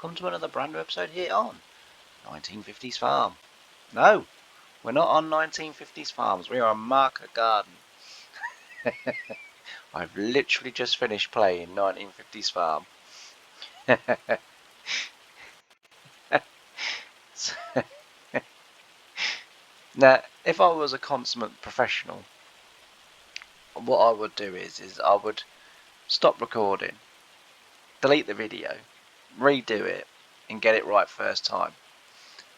welcome to another brand new episode here on 1950s Farm. No, we're not on 1950s Farms, we are on Market Garden. I've literally just finished playing 1950s Farm. Now, if I was a consummate professional, what I would do is I would stop recording, delete the video, redo it, and get it right first time.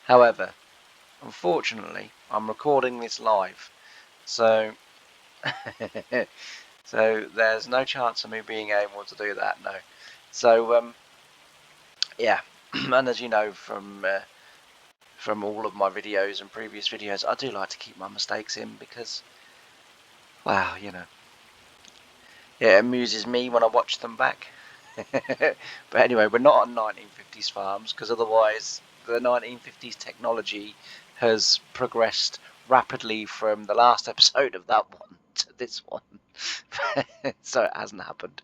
However, unfortunately, I'm recording this live, so so there's no chance of me being able to do that. No. So yeah, and as you know from all of my videos and previous videos, I do like to keep my mistakes in because, wow, you know, yeah, it amuses me when I watch them back. But anyway, we're not on 1950s Farms because otherwise the 1950s technology has progressed rapidly from the last episode of that one to this one. So it hasn't happened.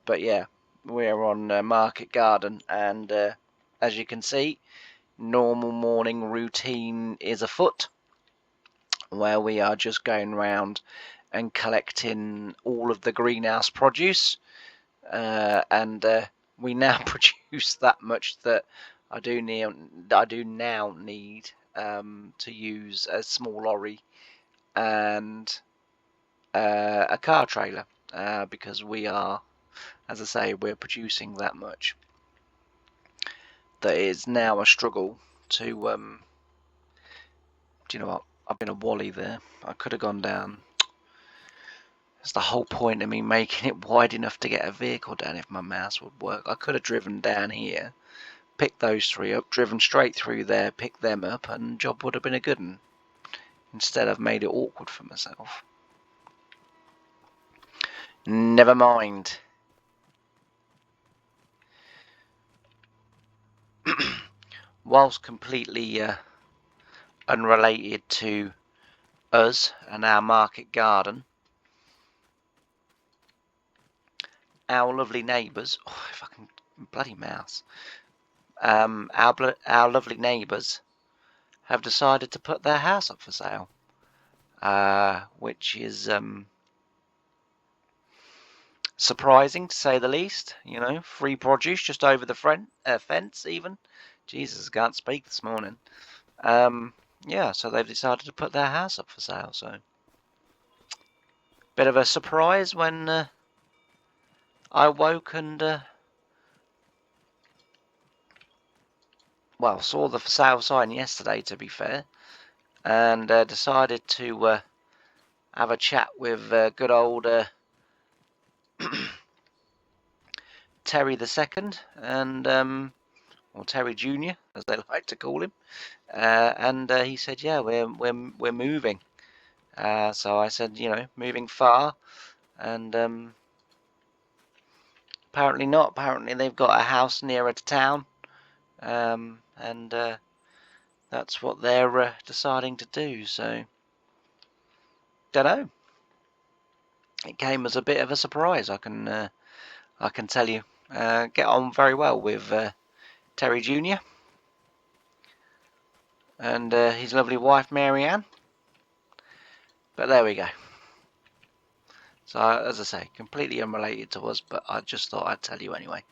But yeah, we're on Market Garden, and as you can see, normal morning routine is afoot, where we are just going round and collecting all of the greenhouse produce, and we now produce that much that I do now need to use a small lorry and a car trailer, because we are, as I say, we're producing that much that is now a struggle to do you know what, I've been a wally there. I could have gone down. That's the whole point of me making it wide enough to get a vehicle down. If my mouse would work, I could have driven down here, picked those three up, driven straight through there, picked them up, and the job would have been a good one. Instead, I've made it awkward for myself. Never mind. Whilst completely unrelated to us and our market garden, our lovely neighbours, oh, if I can, bloody mouse, our lovely neighbours have decided to put their house up for sale, which is surprising to say the least. You know, free produce just over the fence even. Jesus, I can't speak this morning. Yeah, so they've decided to put their house up for sale, so bit of a surprise when I woke and well, saw the for sale sign yesterday, to be fair, and decided to have a chat with good old Terry the Second, and or Terry Junior, as they like to call him, and he said, "Yeah, we're moving." So I said, "You know, moving far?" And apparently not. Apparently they've got a house nearer to town, and that's what they're deciding to do. So, don't know. It came as a bit of a surprise. I can tell you. Get on very well with Terry Junior and his lovely wife Marianne. But there we go. So, as I say, completely unrelated to us, but I just thought I'd tell you anyway.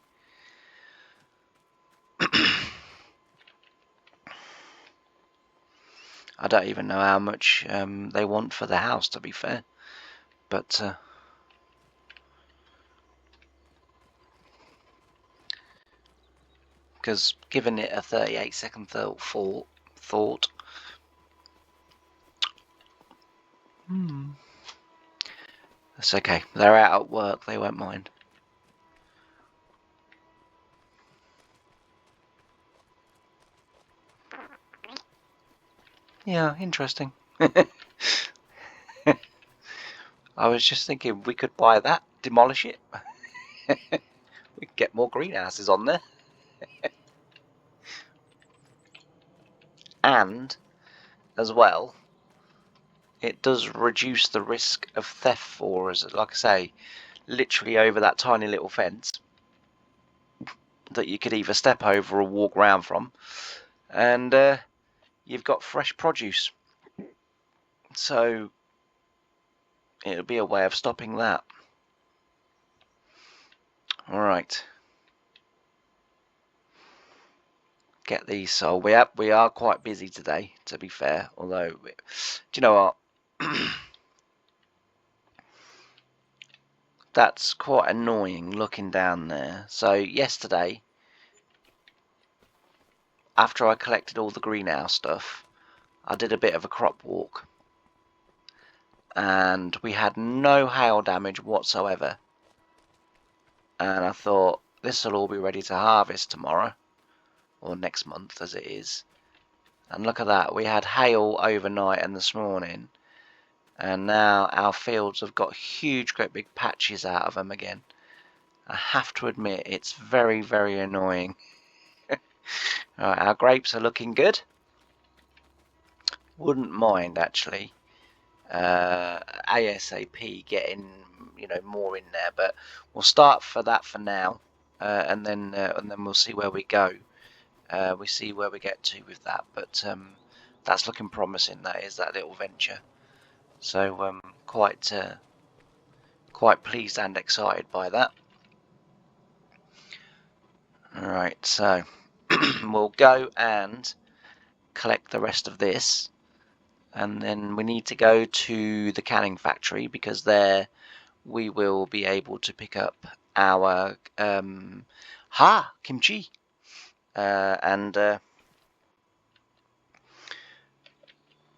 I don't even know how much they want for the house, to be fair. But because giving it a 38-second thought, that's okay. They're out at work. They won't mind. Yeah, interesting. I was just thinking we could buy that, demolish it. We could get more greenhouses on there. And, as well, it does reduce the risk of theft for us. Like I say, literally over that tiny little fence, that you could either step over or walk round from, and you've got fresh produce. So it'll be a way of stopping that. All right. Get these sold. We are quite busy today, to be fair. Although, do you know what? That's quite annoying looking down there. So yesterday, after I collected all the greenhouse stuff, I did a bit of a crop walk, and we had no hail damage whatsoever. And I thought, this will all be ready to harvest tomorrow, or next month as it is. And look at that, we had hail overnight and this morning, and now our fields have got huge, great big patches out of them again. I have to admit, it's very, very annoying. Right, our grapes are looking good. Wouldn't mind actually ASAP getting more in there, but we'll start for that for now, and then we'll see where we go. We see where we get to with that, but that's looking promising. That is that little venture. So quite pleased and excited by that. All right, so we'll go and collect the rest of this, and then we need to go to the canning factory, because there we will be able to pick up our kimchi and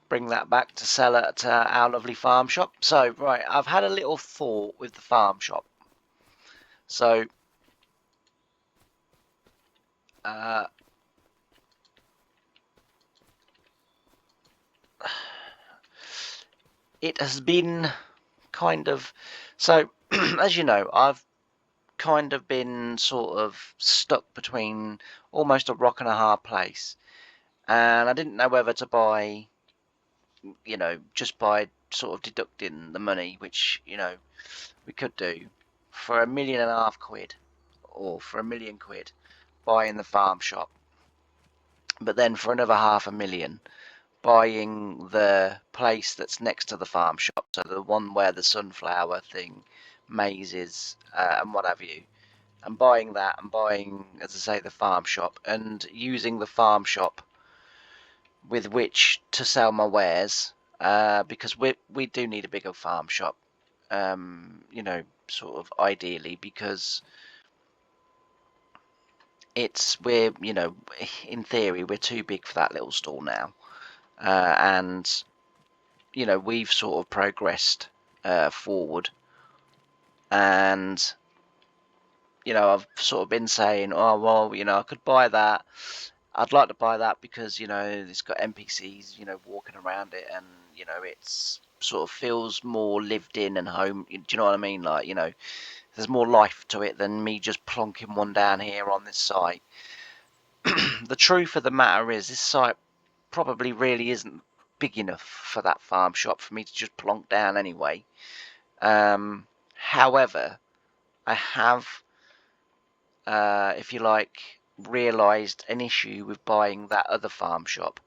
bring that back to sell at our lovely farm shop. So right, I've had a little thought with the farm shop. So it has been kind of, so as you know, I've kind of been sort of stuck between almost a rock and a hard place, and I didn't know whether to buy, just by sort of deducting the money, which we could do, for £1.5 million or for £1 million buying the farm shop, but then for another £500,000 buying the place that's next to the farm shop, so the one where the sunflower thing, maize is, and what have you, and buying that, and buying, as I say, the farm shop, and using the farm shop with which to sell my wares, because we do need a bigger farm shop, sort of ideally, because we're in theory we're too big for that little stall now, and we've sort of progressed forward, and I've sort of been saying, oh well, I could buy that. I'd like to buy that because it's got NPCs walking around it, and it's sort of feels more lived in and home. Do you know what I mean? Like there's more life to it than me just plonking one down here on this site. The truth of the matter is, this site probably really isn't big enough for that farm shop for me to just plonk down anyway. However, I have, if you like, realised an issue with buying that other farm shop.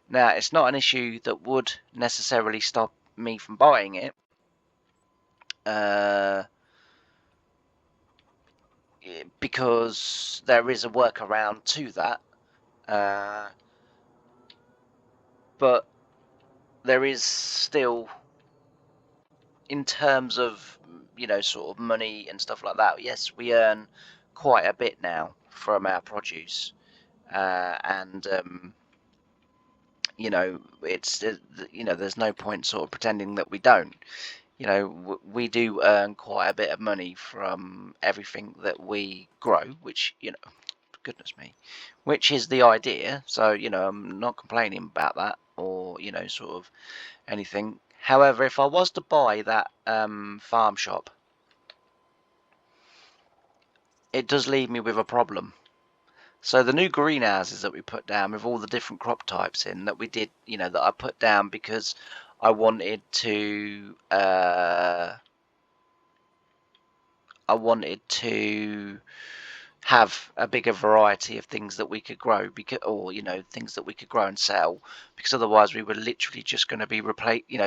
Now, it's not an issue that would necessarily stop me from buying it, because there is a workaround to that, but there is still, in terms of sort of money and stuff like that, yes, we earn quite a bit now from our produce, and it's there's no point sort of pretending that we don't. We do earn quite a bit of money from everything that we grow, which goodness me, which is the idea. So I'm not complaining about that, or sort of anything. However, if I was to buy that farm shop, it does leave me with a problem. So the new greenhouses that we put down with all the different crop types in, that we did, that I put down because I wanted to have a bigger variety of things that we could grow, because, or things that we could grow and sell, because otherwise we were literally just going to be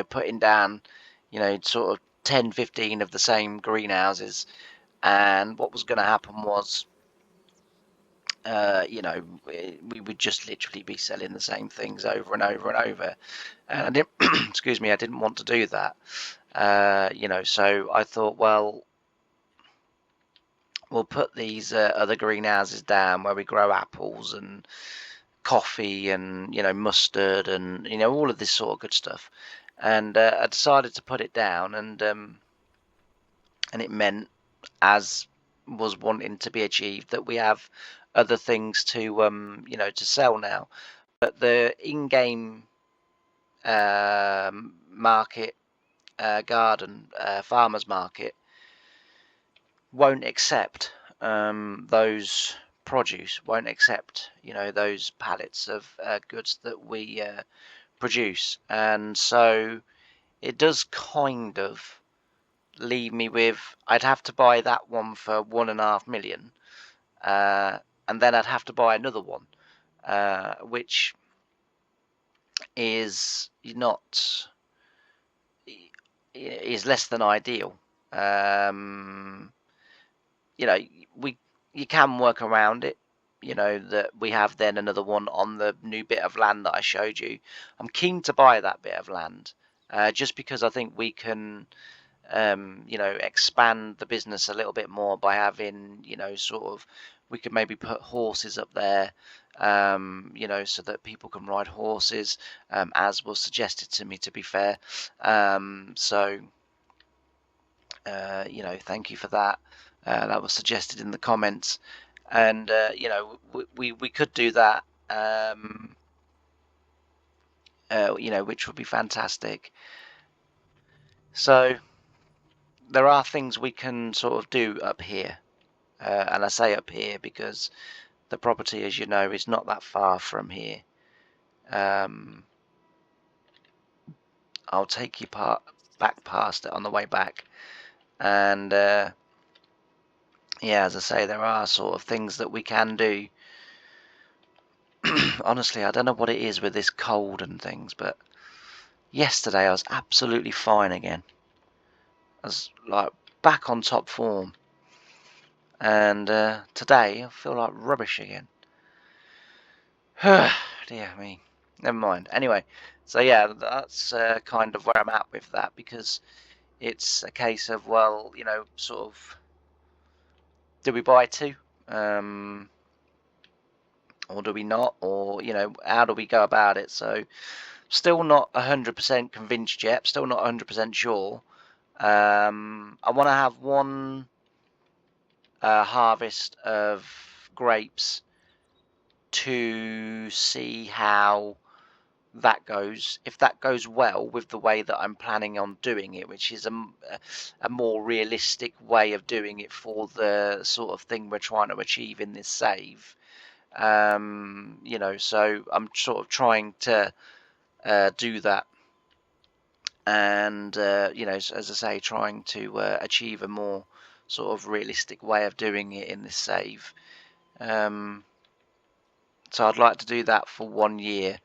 putting down sort of 10-15 of the same greenhouses, and what was going to happen was we would just literally be selling the same things over and over and over, and I didn't excuse me, I didn't want to do that. So I thought, well, we'll put these other greenhouses down where we grow apples and coffee and mustard and all of this sort of good stuff. And I decided to put it down, and it meant, as was wanting to be achieved, that we have other things to to sell now. But the in-game market, garden, farmers market won't accept those produce, won't accept those pallets of goods that we produce, and so it does kind of leave me with, I'd have to buy that one for 1.5 million, and then I'd have to buy another one, which is not is less than ideal. You can work around it, that we have then another one on the new bit of land that I showed you. I'm keen to buy that bit of land, just because I think we can expand the business a little bit more by having we could maybe put horses up there, so that people can ride horses, as was suggested to me, to be fair. Thank you for that. That was suggested in the comments, and we could do that, which would be fantastic. So there are things we can sort of do up here, and I say up here because the property, as you know, is not that far from here. I'll take you back past it on the way back, and yeah, as I say, there are sort of things that we can do. Honestly, I don't know what it is with this cold and things, but yesterday I was absolutely fine again. I was like back on top form, and today I feel like rubbish again. Dear me, never mind. Anyway, so yeah, that's kind of where I'm at with that, because it's a case of, well, sort of, do we buy two, or do we not, or how do we go about it? So still not 100% convinced yet, still not 100% sure. I want to have one harvest of grapes to see how that goes. If that goes well with the way that I'm planning on doing it, which is a more realistic way of doing it for the sort of thing we're trying to achieve in this save, so I'm sort of trying to do that, and as I say, trying to achieve a more sort of realistic way of doing it in this save. So I'd like to do that for 1 year,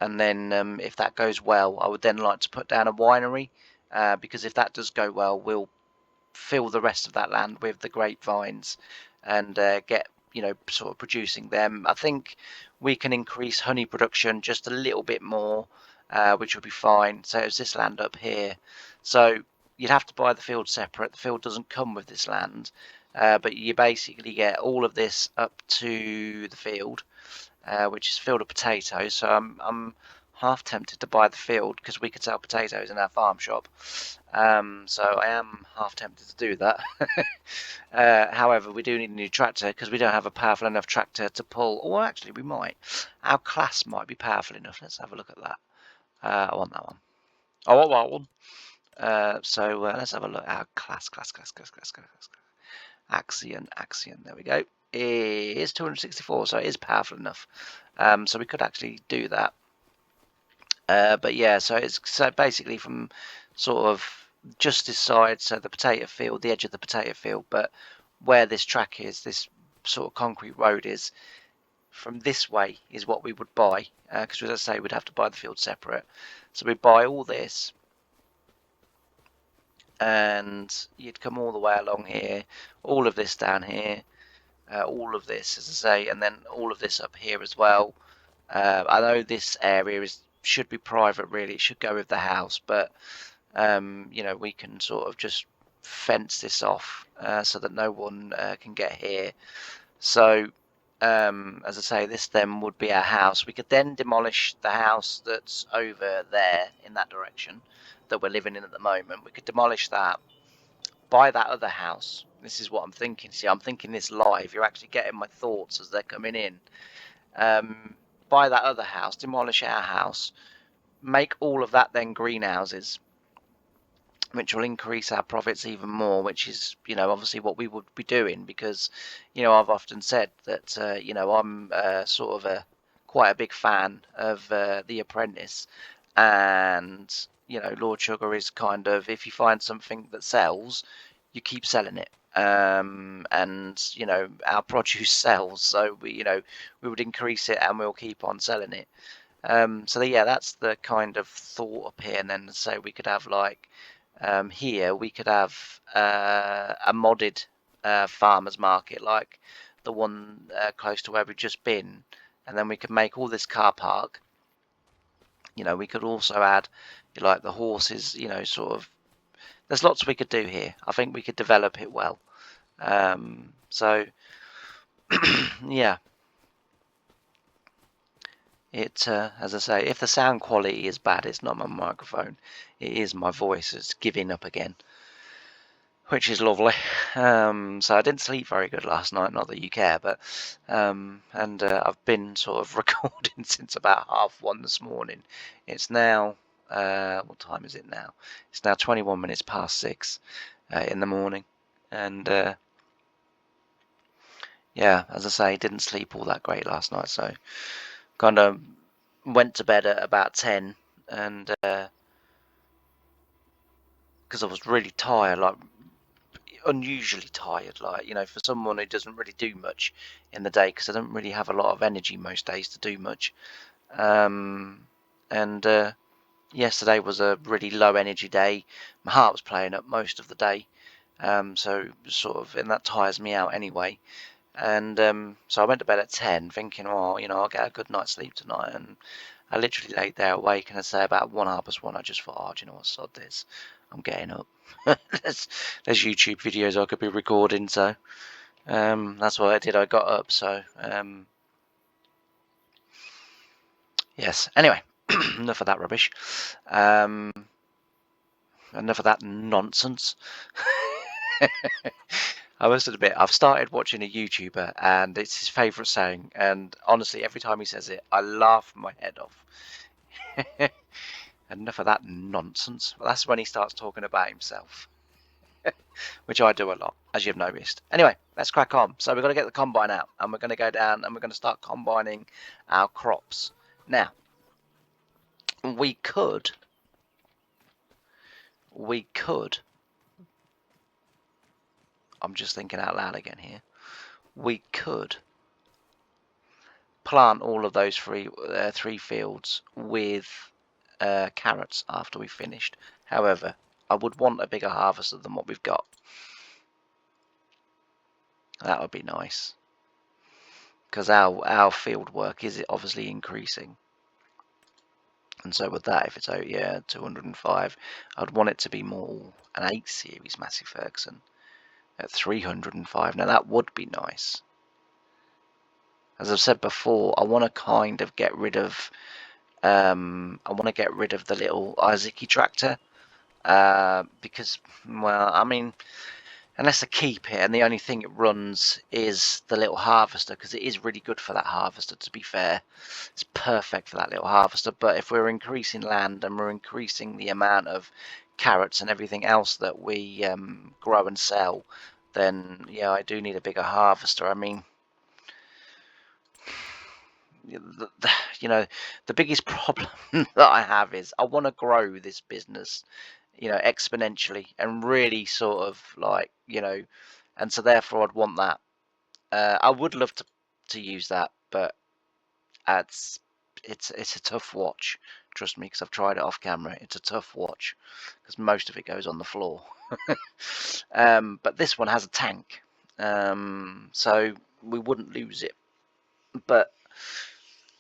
and then if that goes well, I would then like to put down a winery, because if that does go well, we'll fill the rest of that land with the grapevines, and get sort of producing them. I think we can increase honey production just a little bit more, which will be fine. So it's this land up here, so you'd have to buy the field separate. The field doesn't come with this land, but you basically get all of this up to the field, which is field of potatoes. So I'm half tempted to buy the field, because we could sell potatoes in our farm shop. So I am half tempted to do that. However, we do need a new tractor, because we don't have a powerful enough tractor to pull. Or actually, we might. Our class might be powerful enough. Let's have a look at that. I want that one. I want that one. So let's have a look. Our class. Axion. There we go. It is 264, so it is powerful enough. So we could actually do that. But yeah, so it's basically from sort of just this side, so the potato field, the edge of the potato field, but where this track is, this sort of concrete road is, from this way is what we would buy, because as I say, we'd have to buy the field separate. So we'd buy all this, and you'd come all the way along here, all of this down here, all of this, as I say, and then all of this up here as well. I know this area should be private, really. It should go with the house, but you know, we can sort of just fence this off so that no one can get here. So as I say, this then would be our house. We could then demolish the house that's over there in that direction that we're living in at the moment. We could demolish that, buy that other house. This is what I'm thinking. See, I'm thinking this live. You're actually getting my thoughts as they're coming in. Buy that other house, demolish our house, make all of that then greenhouses, which will increase our profits even more, which is, you know, obviously what we would be doing, because, you know, I've often said that, you know, I'm sort of quite a big fan of The Apprentice, and, you know, Lord Sugar is kind of, if you find something that sells, you keep selling it. And, you know, our produce sells, so we, you know, we would increase it and we'll keep on selling it. So yeah, that's the kind of thought up here. And then so we could have like, here we could have a modded farmers market, like the one close to where we've just been, and then we could make all this car park. You know, we could also add like the horses, you know, sort of, there's lots we could do here. I think we could develop it well. So yeah, it as I say, if the sound quality is bad, it's not my microphone, it is my voice. It's giving up again, which is lovely. So I didn't sleep very good last night, not that you care, but and I've been sort of recording since about 1:30 this morning. It's now what time is it now? It's now 21 minutes past 6 in the morning, and yeah, as I say, didn't sleep all that great last night, so kind of went to bed at about 10, and because I was really tired, like unusually tired, like, you know, for someone who doesn't really do much in the day, because I don't really have a lot of energy most days to do much. And yesterday was a really low energy day. My heart was playing up most of the day, so sort of, and that tires me out anyway. And so I went to bed at 10 thinking, oh, you know, I'll get a good night's sleep tonight. And I literally laid there awake, and I say about 1:30, I just thought, oh, do you know what, sod this, I'm getting up. there's YouTube videos I could be recording, so that's what I did. I got up, so yes. Anyway, enough of that rubbish. Enough of that nonsense. I must admit, I've started watching a YouTuber, and it's his favourite saying, and honestly, every time he says it, I laugh my head off. Enough of that nonsense. Well, that's when he starts talking about himself, which I do a lot, as you've noticed. Anyway, let's crack on. So we're going to get the combine out, and we're going to go down, and we're going to start combining our crops. Now, we could, I'm just thinking out loud again here, we could plant all of those three fields with carrots after we've finished. However, I would want a bigger harvester than what we've got. That would be nice, because our field work is obviously increasing, and so with that, if it's 205, I'd want it to be more an 8 series Massey Ferguson at 305. Now that would be nice. As I've said before, I want to kind of get rid of the little Isaac tractor, because, well, I mean, unless I keep it and the only thing it runs is the little harvester, because it is really good for that harvester, to be fair. It's perfect for that little harvester. But if we're increasing land and we're increasing the amount of carrots and everything else that we grow and sell, then yeah, I do need a bigger harvester. I mean, you know, the biggest problem that I have is I want to grow this business, you know, exponentially, and really sort of like, you know, and so therefore I'd want that I would love to use that, but it's a tough watch. Trust me, because I've tried it off camera. It's a tough watch because most of it goes on the floor. But this one has a tank, so we wouldn't lose it. But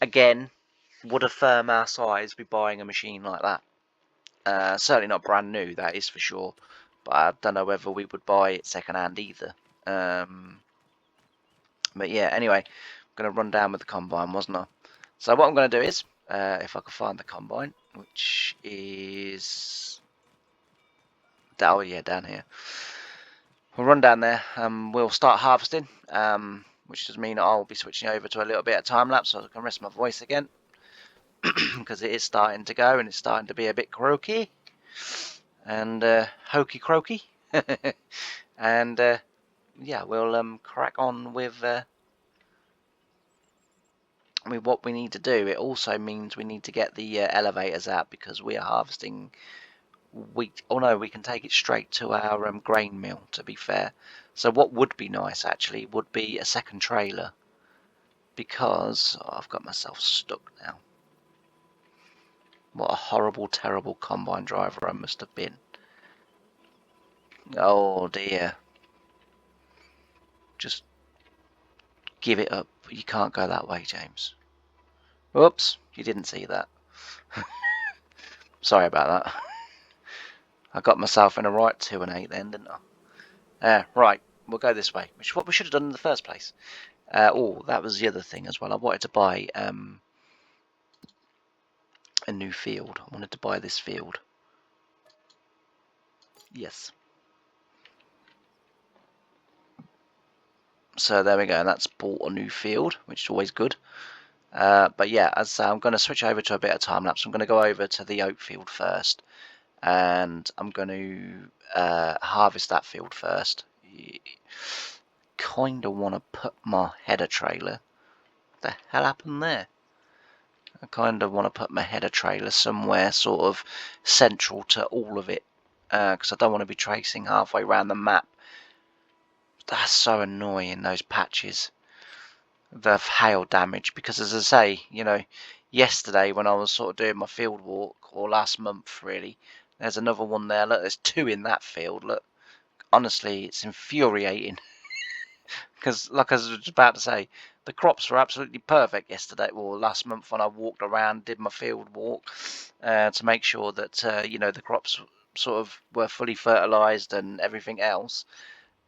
again, would a firm our size be buying a machine like that? Certainly not brand new, that is for sure. But I don't know whether we would buy it second hand either. But yeah, anyway, I'm going to run down with the combine, wasn't I? So what I'm going to do is, if I can find the combine, which is, oh yeah, down here. We'll run down there, we'll start harvesting, which does mean I'll be switching over to a little bit of time lapse so I can rest my voice again, because it is starting to go and it's starting to be a bit croaky and hokey croaky. And yeah, we'll crack on with what we need to do. It also means we need to get the elevators out because we are harvesting wheat. Oh no, we can take it straight to our grain mill, to be fair. So what would be nice actually would be a second trailer, because I've got myself stuck now. What a horrible, terrible combine driver I must have been. Oh dear. Just give it up. You can't go that way, James. Whoops, you didn't see that. Sorry about that. I got myself in a right 2 and 8 then, didn't I? Right, we'll go this way, which is what we should have done in the first place. Oh, that was the other thing as well. I wanted to buy a new field. I wanted to buy this field. Yes. So there we go. That's bought a new field, which is always good. But yeah, as I say, I'm going to switch over to a bit of time lapse. I'm going to go over to the oat field first, and I'm going to harvest that field first. Kind of want to put my header trailer. What the hell happened there? I kind of want to put my header trailer somewhere sort of central to all of it, because I don't want to be tracing halfway around the map. That's so annoying, those patches. The hail damage, because as I say, you know, yesterday when I was sort of doing my field walk, or last month really, there's another one there. Look, there's 2 in that field. Look, honestly, it's infuriating. Because like I was about to say, the crops were absolutely perfect yesterday, or last month when I walked around, did my field walk, to make sure that you know, the crops sort of were fully fertilized and everything else.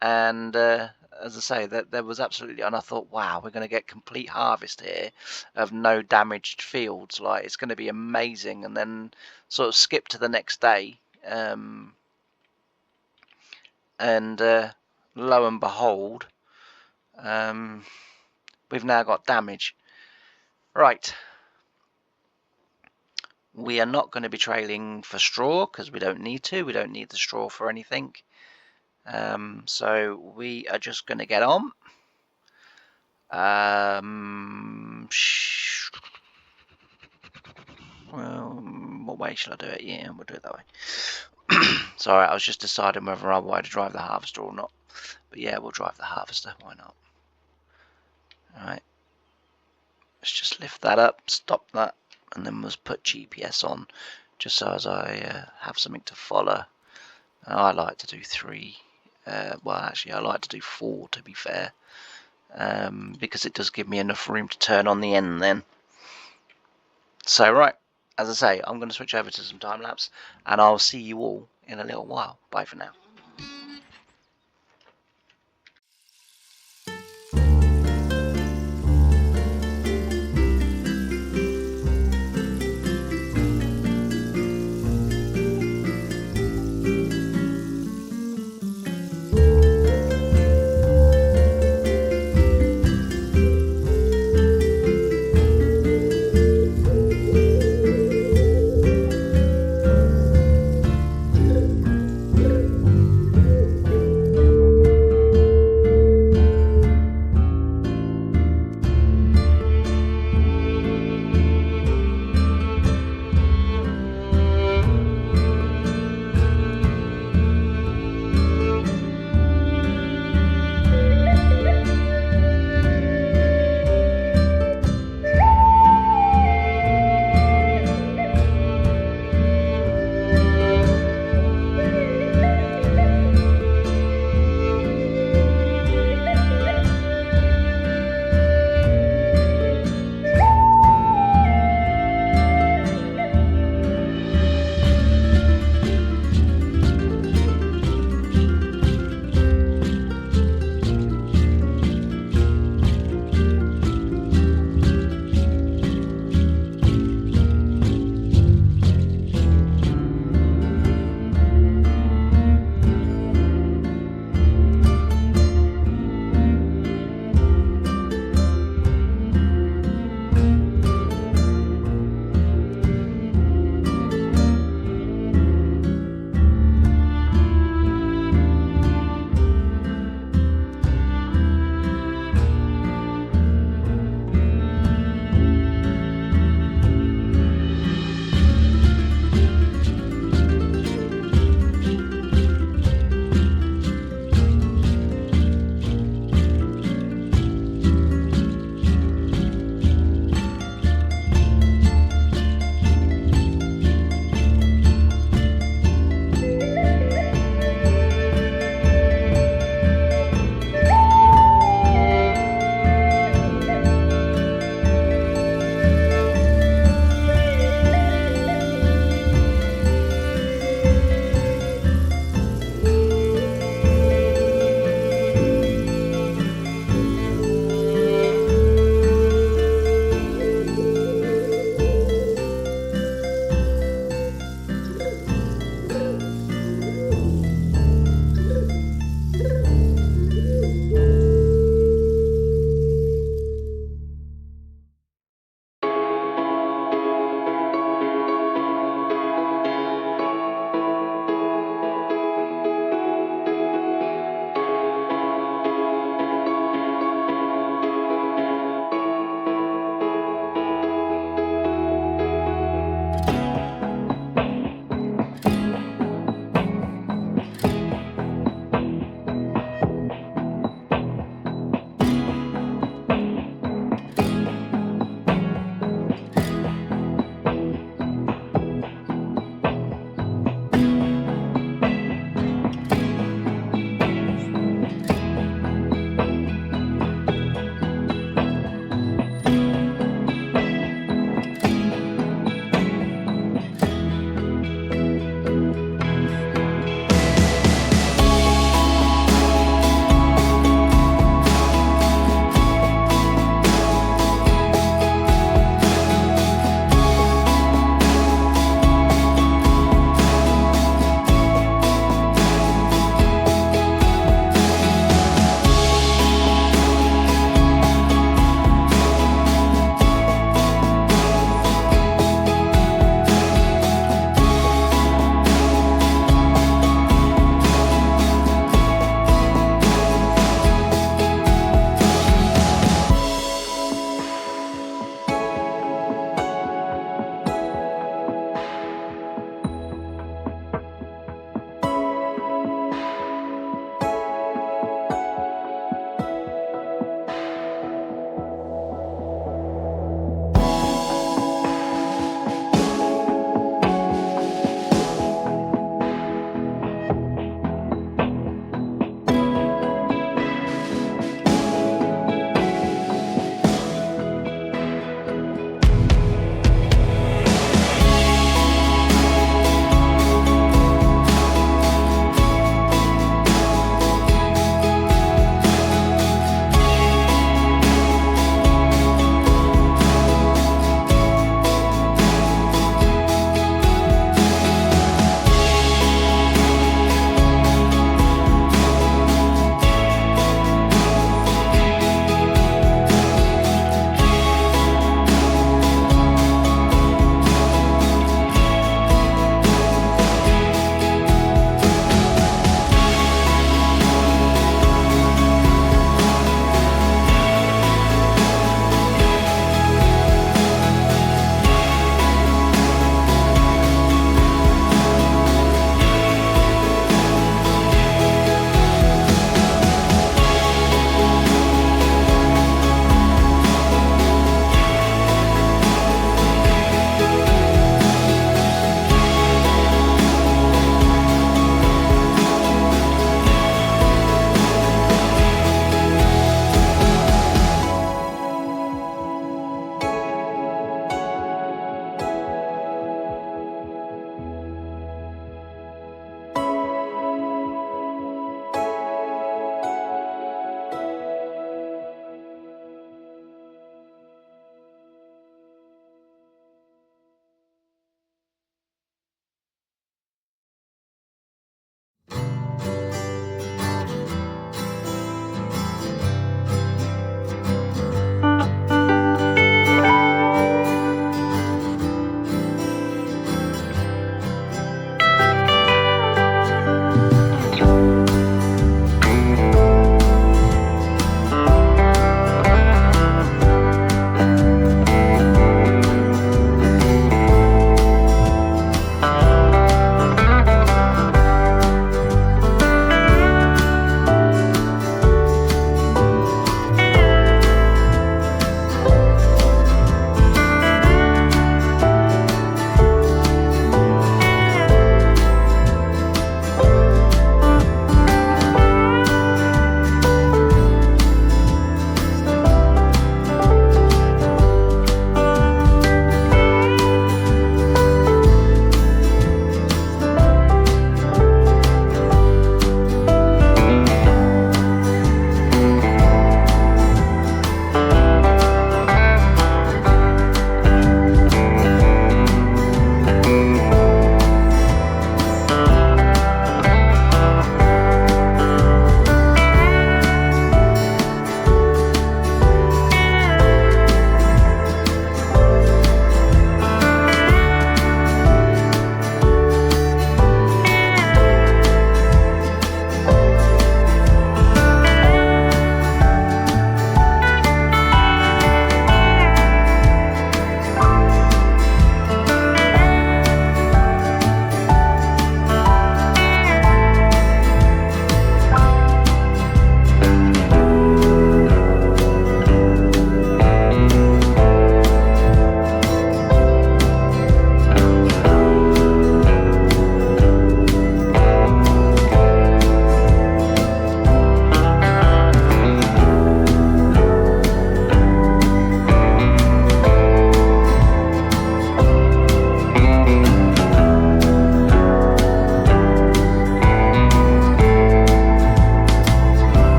And as I say, that there was absolutely, and I thought, wow, we're going to get complete harvest here of no damaged fields. Like, it's going to be amazing. And then sort of skip to the next day, and lo and behold, we've now got damage. Right. We are not going to be trailing for straw because we don't need to. We don't need the straw for anything. So we are just going to get on. Well, what way shall I do it? Yeah, we'll do it that way. Sorry, I was just deciding whether I wanted to drive the harvester or not. But yeah, we'll drive the harvester. Why not? Alright. Let's just lift that up, stop that, and then we'll put GPS on, just so as I have something to follow. I like to do 3. Well, actually, I like to do 4, to be fair, because it does give me enough room to turn on the end then. So, right, as I say, I'm going to switch over to some time lapse, and I'll see you all in a little while. Bye for now.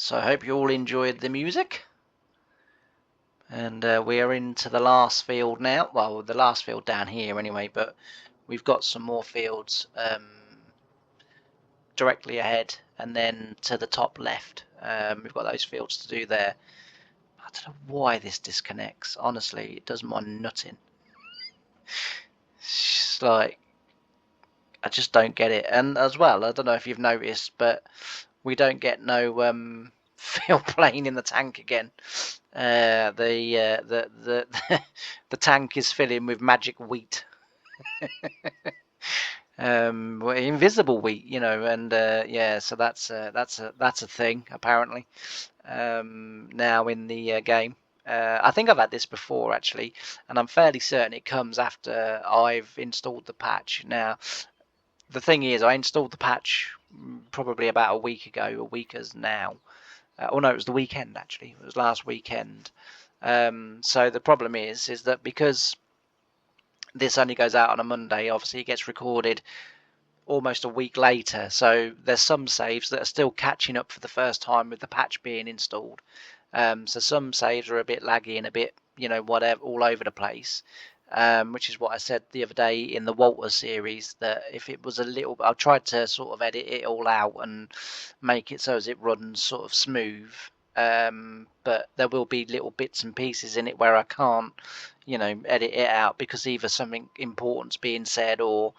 So I hope you all enjoyed the music. And we are into the last field now. Well, the last field down here anyway, but we've got some more fields directly ahead and then to the top left. We've got those fields to do there. I don't know why this disconnects. Honestly, it does my nutting. It's just like, I just don't get it. And as well, I don't know if you've noticed, but we don't get no fill plane in the tank again. The the tank is filling with magic wheat. Invisible wheat, you know, and yeah, so that's a thing apparently now in the game. I think I've had this before actually, and I'm fairly certain it comes after I've installed the patch. Now, the thing is, I installed the patch probably about a week ago, a week as now. Oh no, it was the weekend actually. It was last weekend. So the problem is that because this only goes out on a Monday, obviously it gets recorded almost a week later. So there's some saves that are still catching up for the first time with the patch being installed. So some saves are a bit laggy and a bit, you know, whatever, all over the place. Which is what I said the other day in the Walter series, that if it was a little, I tried to sort of edit it all out and make it so as it runs sort of smooth. But there will be little bits and pieces in it where I can't, you know, edit it out because either something important's being said or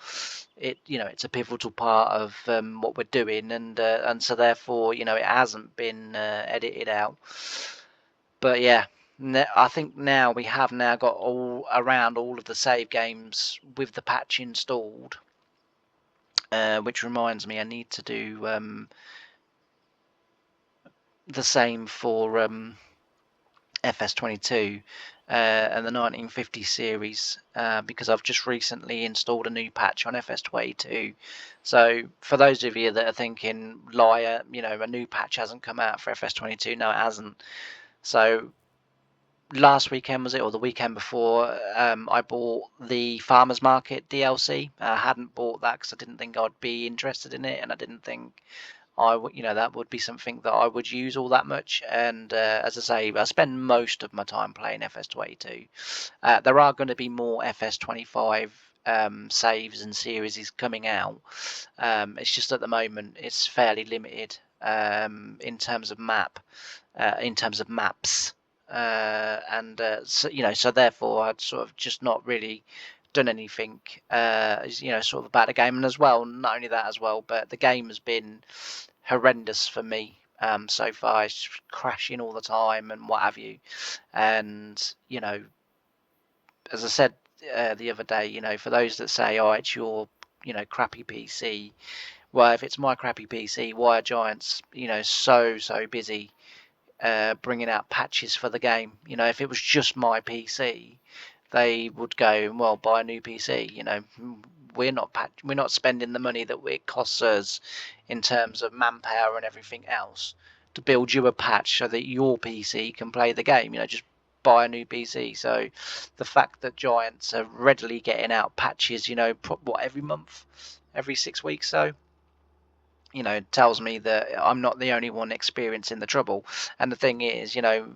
it, you know, it's a pivotal part of what we're doing, and so therefore, you know, it hasn't been edited out. But yeah, I think now we have now got all around all of the save games with the patch installed, which reminds me I need to do the same for FS22 and the 1950 series because I've just recently installed a new patch on FS22. So for those of you that are thinking, liar, you know, a new patch hasn't come out for FS22, no, it hasn't. So last weekend was it, or the weekend before, I bought the Farmers Market DLC. I hadn't bought that because I didn't think I'd be interested in it, and I didn't think I would, you know, that would be something that I would use all that much. And as I say, I spend most of my time playing FS22. There are going to be more FS25 saves and series coming out. It's just at the moment it's fairly limited in terms of in terms of maps. And so, you know, so therefore I'd sort of just not really done anything, you know, sort of about the game. And as well, not only that as well, but the game has been horrendous for me so far. It's crashing all the time and what have you. And, you know, as I said the other day, you know, for those that say, oh, it's your, you know, crappy PC. Well, if it's my crappy PC, why are Giants, you know, so busy bringing out patches for the game? You know, if it was just my PC, they would go, well, buy a new PC. You know, we're not spending the money that it costs us in terms of manpower and everything else to build you a patch so that your PC can play the game. You know, just buy a new PC. So the fact that Giants are readily getting out patches, you know, what, every month, every 6 weeks, so, you know, tells me that I'm not the only one experiencing the trouble. And the thing is, you know,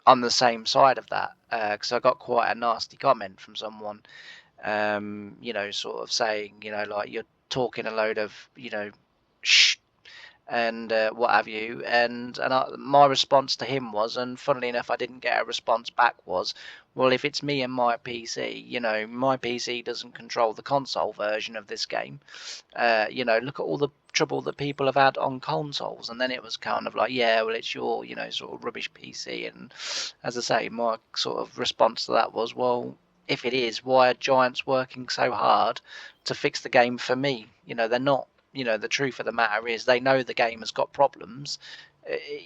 on the same side of that, because I got quite a nasty comment from someone, you know, sort of saying, you know, like, you're talking a load of, you know, shh, and what have you. And my response to him was, and funnily enough, I didn't get a response back, was, well, if it's me and my PC, you know, my PC doesn't control the console version of this game. You know, look at all the trouble that people have had on consoles. And then it was kind of like, yeah, well, it's your, you know, sort of rubbish PC. And as I say, my sort of response to that was, well, if it is, why are Giants working so hard to fix the game for me? You know, they're not. You know, the truth of the matter is they know the game has got problems.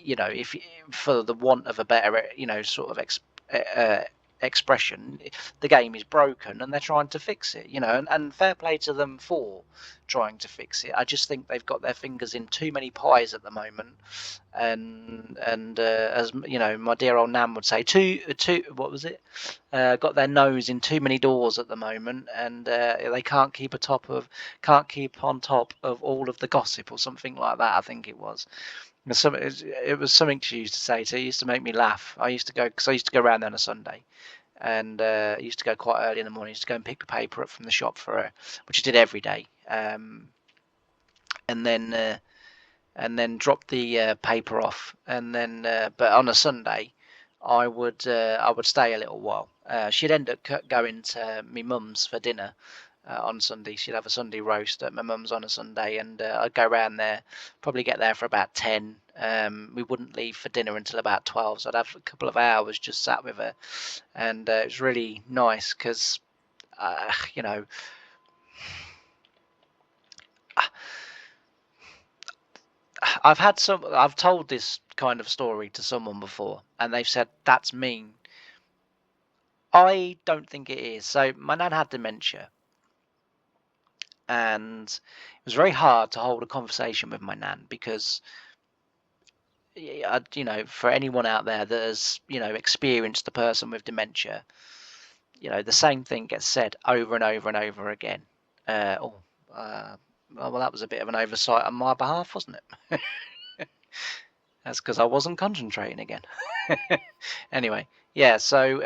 You know, if for the want of a better, you know, sort of expression, the game is broken and they're trying to fix it. You know, and fair play to them for trying to fix it. I just think they've got their fingers in too many pies at the moment, and as you know, my dear old Nan would say, what was it? Got their nose in too many doors at the moment, and they can't keep on top of all of the gossip or something like that. I think it was. It was something she used to say. So it used to make me laugh. I used to go because I used to go around there on a Sunday, and I used to go quite early in the morning. I used to go and pick the paper up from the shop for her, which I did every day. And then drop the paper off, and then but on a Sunday, I would stay a little while. She'd end up going to my mum's for dinner on Sunday. She'd have a Sunday roast at my mum's on a Sunday, and I'd go around there, probably get there for about 10. We wouldn't leave for dinner until about 12, so I'd have a couple of hours just sat with her, and it was really nice because, you know, I've told this kind of story to someone before, and they've said that's mean. I don't think it is. So my nan had dementia, and it was very hard to hold a conversation with my nan because, for anyone out there that has, experienced a person with dementia, the same thing gets said over and over and over again. Well, that was a bit of an oversight on my behalf, wasn't it? That's because I wasn't concentrating again. Anyway, yeah, so,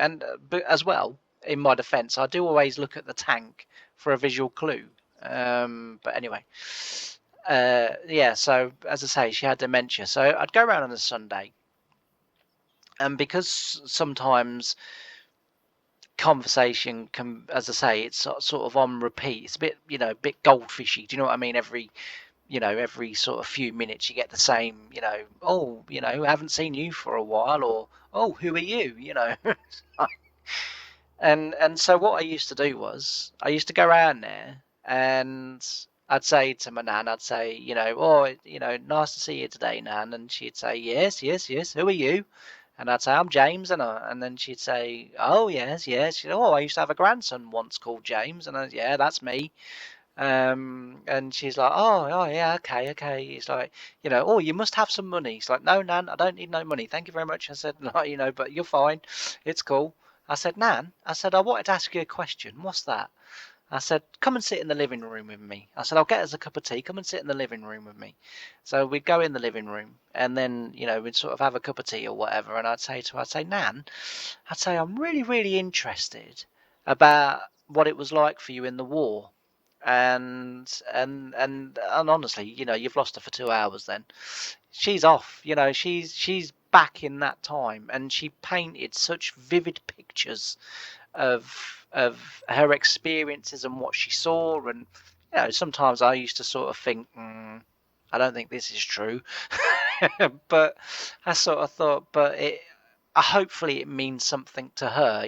but as well, in my defense, I do always look at the tank for a visual clue. But anyway, yeah, so as I say, she had dementia. So I'd go around on a Sunday, and because sometimes conversation can, as I say, it's sort of on repeat. It's a bit, a bit goldfishy. Do you know what I mean? Every sort of few minutes you get the same, oh, haven't seen you for a while, or oh, who are you, and so what I used to do was I used to go around there, and I'd say to my nan, I'd say, oh, nice to see you today, Nan, and she'd say, yes, yes, yes, who are you? And I'd say, I'm James, and then she'd say, oh, yes, yes. She'd, oh, I used to have a grandson once called James, and yeah, that's me. And she's like, oh, yeah, okay. It's like, oh, you must have some money. It's like, no, Nan, I don't need no money. Thank you very much. I said, no, but you're fine. It's cool. I said, Nan, I wanted to ask you a question. What's that? I said, come and sit in the living room with me. I said, I'll get us a cup of tea. Come and sit in the living room with me. So we'd go in the living room, and then, we'd sort of have a cup of tea or whatever. And I'd say, Nan, I'm really, really interested about what it was like for you in the war. And honestly, you've lost her for 2 hours. Then she's off. She's back in that time, and she painted such vivid pictures of her experiences and what she saw. And sometimes I used to sort of think, I don't think this is true, but I sort of thought, but hopefully it means something to her,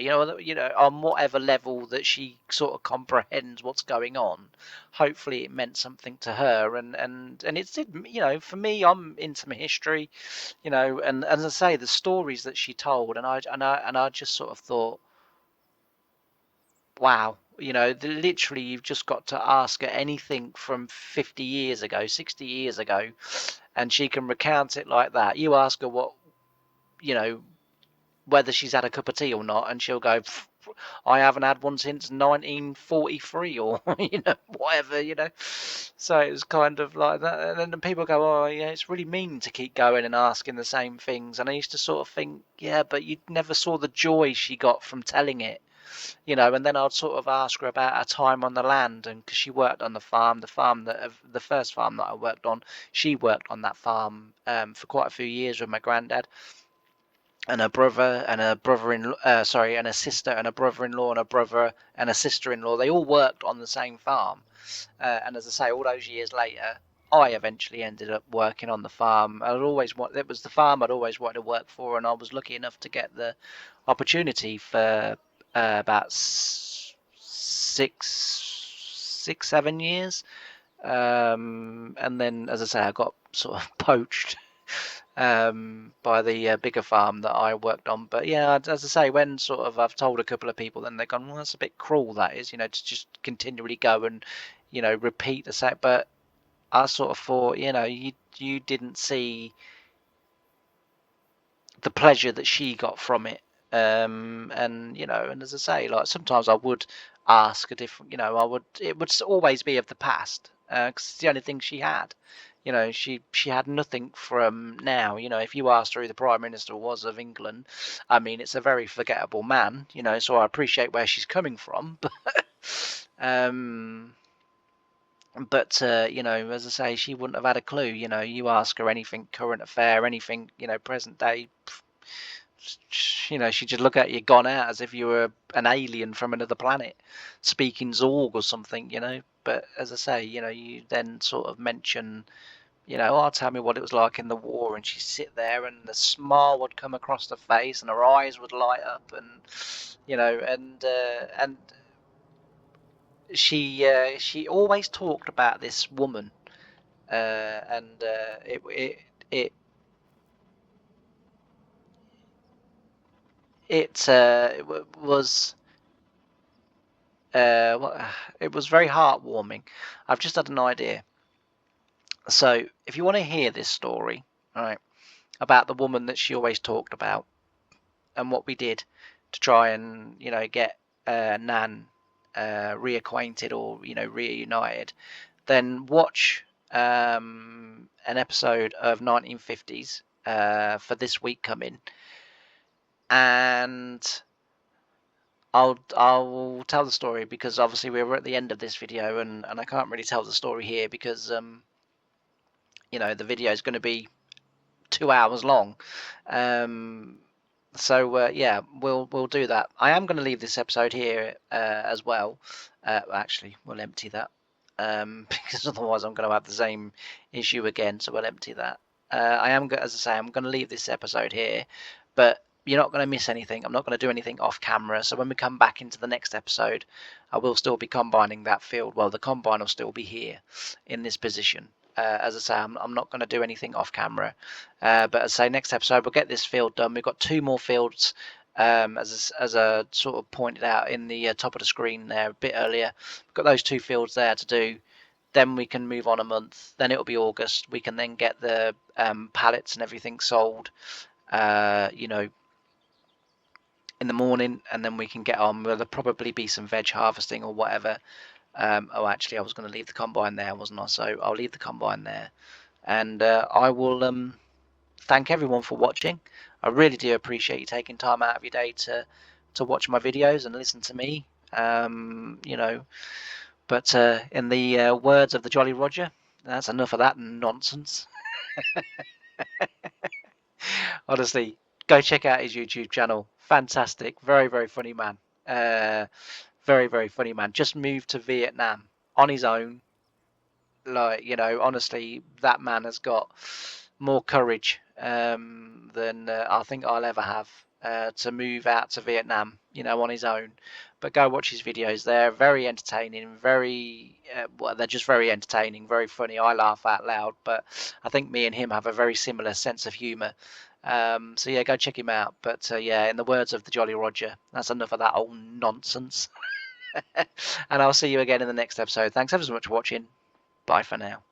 on whatever level that she sort of comprehends what's going on. Hopefully it meant something to her, and it did. For me, I'm into my history, and as I say, the stories that she told, and I just sort of thought, wow, literally you've just got to ask her anything from 50 years ago, 60 years ago, and she can recount it like that. You ask her what, whether she's had a cup of tea or not, and she'll go, I haven't had one since 1943, or whatever. So it was kind of like that. And then people go, oh yeah, it's really mean to keep going and asking the same things. And I used to sort of think, yeah, but you never saw the joy she got from telling it. And then I'd sort of ask her about her time on the land, and because she worked on the farm the first farm that I worked on, she worked on that farm for quite a few years with my granddad and a brother and a and a sister and a brother-in-law and a brother and a sister-in-law. They all worked on the same farm, and as I say, all those years later, I eventually ended up working on the farm. It was the farm I'd always wanted to work for, and I was lucky enough to get the opportunity for about 7 years, and then, as I say, I got sort of poached by the bigger farm that I worked on. But yeah, as I say, when sort of I've told a couple of people, then they've gone, well, that's a bit cruel, that is, to just continually go and repeat the same. But I sort of thought, you didn't see the pleasure that she got from it. And as I say, like, sometimes I would ask a different, it would always be of the past, because it's the only thing she had. You know, she had nothing from now. You know, if you asked her who the Prime Minister was of England, I mean, it's a very forgettable man. You know, so I appreciate where she's coming from, but you know, as I say, she wouldn't have had a clue. You know, you ask her anything current affair, anything, you know, present day, you know, she'd just look at you gone out as if you were an alien from another planet speaking Zorg or something, you know. But as I say, you know, you then sort of mention, you know, oh, tell me what it was like in the war, and she'd sit there and the smile would come across her face and her eyes would light up, and you know, and she always talked about this woman, and it was it was very heartwarming. I've just had an idea. So if you want to hear this story, right, about the woman that she always talked about and what we did to try and, you know, get Nan reacquainted or, you know, reunited, then watch an episode of 1950s for this week coming, and I'll tell the story, because obviously we're at the end of this video, and I can't really tell the story here because you know, the video is going to be 2 hours long. So yeah, we'll do that. I am going to leave this episode here as well. Actually, we'll empty that because otherwise I'm going to have the same issue again. So we'll empty that. I am, as I say, I'm going to leave this episode here, but you're not going to miss anything. I'm not going to do anything off camera. So when we come back into the next episode, I will still be combining that field. Well, the combine will still be here in this position. As I say, I'm not going to do anything off camera. But as I say, next episode we'll get this field done. We've got 2 more fields, as I sort of pointed out in the top of the screen there a bit earlier. We've got those 2 fields there to do. Then we can move on a month. Then it'll be August. We can then get the pallets and everything sold, you know, in the morning, and then we can get on. There'll probably be some veg harvesting or whatever. Oh, actually, I was going to leave the combine there, wasn't I? So I'll leave the combine there, and I will thank everyone for watching. I really do appreciate you taking time out of your day to watch my videos and listen to me. You know, but in the words of the Jolly Roger, that's enough of that nonsense. Honestly, go check out his YouTube channel. Fantastic, very, very funny man. Very, very funny man. Just moved to Vietnam on his own. Like, you know, honestly, that man has got more courage than I think I'll ever have to move out to Vietnam, you know, on his own. But go watch his videos. They're very entertaining, very, well, they're just very entertaining, very funny. I laugh out loud, but I think me and him have a very similar sense of humour. So yeah, go check him out. But yeah, in the words of the Jolly Roger, that's enough of that old nonsense. And I'll see you again in the next episode. Thanks ever so much for watching. Bye for now.